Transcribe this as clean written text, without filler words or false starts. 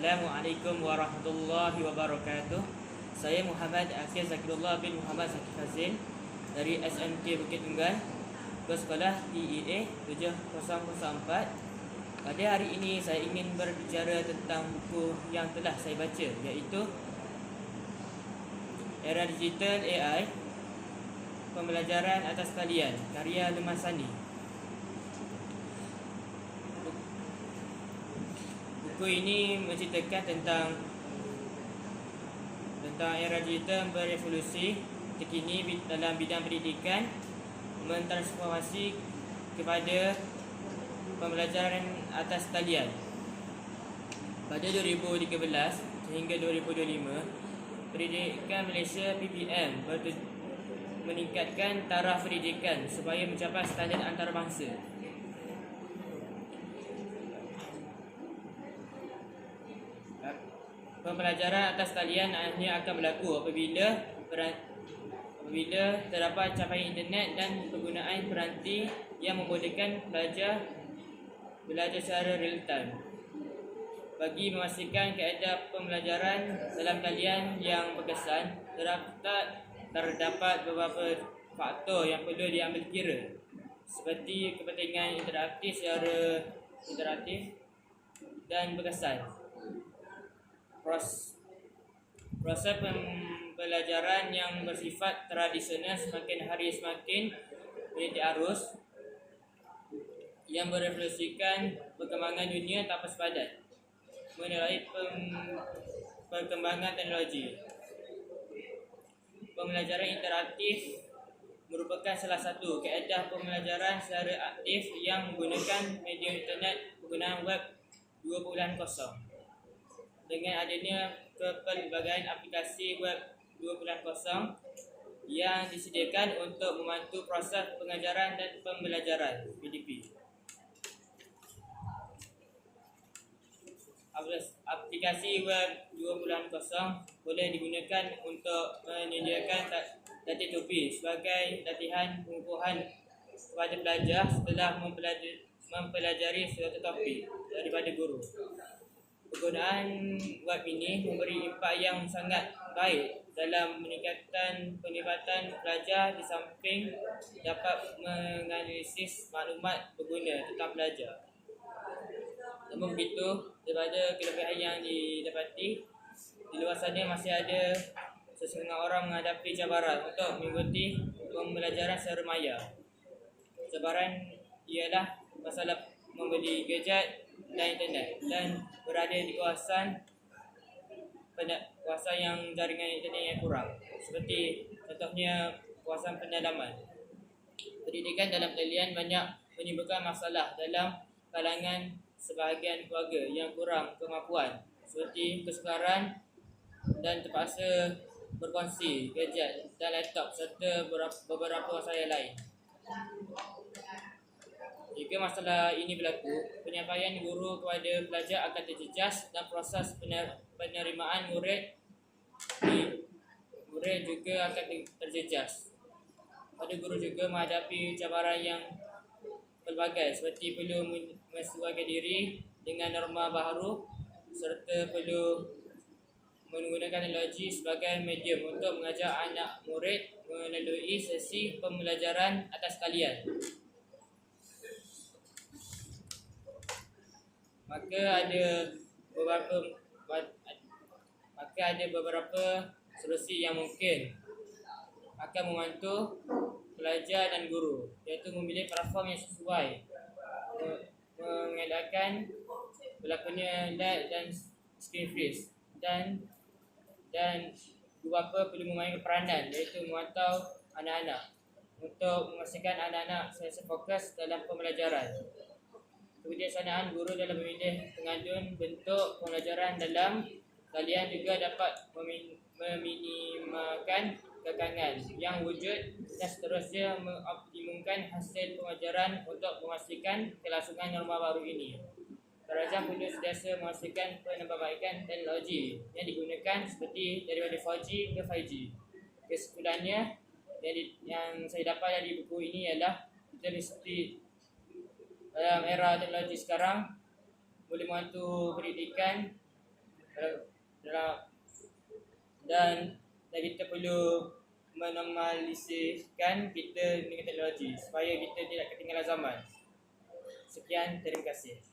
Assalamualaikum warahmatullahi wabarakatuh. Saya Muhammad Akhil Zakirullah bin Muhammad Zakir Fazil dari SMK Bukit Tunggal, bersekolah TEA 7004. Pada hari ini saya ingin berbicara tentang buku yang telah saya baca, iaitu Era Digital AI, Pembelajaran Atas Talian, karya Leman Sani. Buku ini menceritakan tentang era digital berevolusi terkini dalam bidang pendidikan, mentransformasi kepada pembelajaran atas talian. Pada 2013 hingga 2025, Pendidikan Malaysia PPM meningkatkan taraf pendidikan supaya mencapai standard antarabangsa. Pembelajaran atas talian hanya akan berlaku apabila terdapat capaian internet dan penggunaan peranti yang membolehkan belajar secara real time. Bagi memastikan kaedah pembelajaran dalam talian yang berkesan, terdapat beberapa faktor yang perlu diambil kira, seperti kepentingan secara interaktif dan berkesan. Proses pembelajaran yang bersifat tradisional semakin hari semakin meniti arus yang merevolusikan perkembangan dunia tanpa sepadan melalui perkembangan teknologi. Pembelajaran interaktif merupakan salah satu kaedah pembelajaran secara aktif yang menggunakan media internet penggunaan web 2.0. Dengan adanya pelbagai aplikasi web 2.0 yang disediakan untuk membantu proses pengajaran dan pembelajaran PDP. Aplikasi web 2.0 boleh digunakan untuk menyediakan tatip topi sebagai latihan pengukuhan kepada pelajar setelah mempelajari suatu topik daripada guru. Penggunaan web ini memberi impak yang sangat baik dalam meningkatkan penglibatan pelajar, di samping dapat menganalisis maklumat pengguna tentang pelajar. Namun begitu, daripada kelebihan yang didapati, di luar sana masih ada sesetengah orang menghadapi cabaran untuk mengikuti pembelajaran secara maya. Cabaran ialah masalah membeli gadget dan internet dan berada di kawasan yang jaringan internet yang kurang, seperti contohnya kawasan pedalaman. Pendidikan dalam talian banyak menimbulkan masalah dalam kalangan sebahagian keluarga yang kurang kemampuan, seperti kesukaran dan terpaksa berkongsi gadget dan laptop serta beberapa masalah lain. Jika masalah ini berlaku, penyampaian guru kepada pelajar akan terjejas dan proses penerimaan murid juga akan terjejas. Pada guru juga menghadapi cabaran yang pelbagai, seperti perlu menyesuaikan diri dengan norma baharu serta perlu menggunakan teknologi sebagai medium untuk mengajar anak murid melalui sesi pembelajaran atas talian. Maka ada beberapa solusi yang mungkin akan membantu pelajar dan guru, iaitu memilih platform yang sesuai, mengelakkan berlakunya lag dan screen freeze, dan beberapa perlu memainkan peranan, iaitu memantau anak-anak untuk memastikan anak-anak sentiasa fokus dalam pembelajaran. Kebijaksanaan guru dalam memilih pengadun bentuk pembelajaran dalam talian juga dapat meminimalkan kekangan yang wujud dan seterusnya mengoptimumkan hasil pengajaran untuk memastikan kelangsungan norma baru ini. Kerajaan perlu sentiasa memastikan penambahbaikan teknologi yang digunakan, seperti daripada 4G ke 5G. Kesimpulannya yang saya dapat dari buku ini ialah kita mesti dalam era teknologi sekarang boleh membantu pendidikan dalam dan kita perlu menormalisasikan kita dengan teknologi supaya kita tidak ketinggalan zaman. Sekian, terima kasih.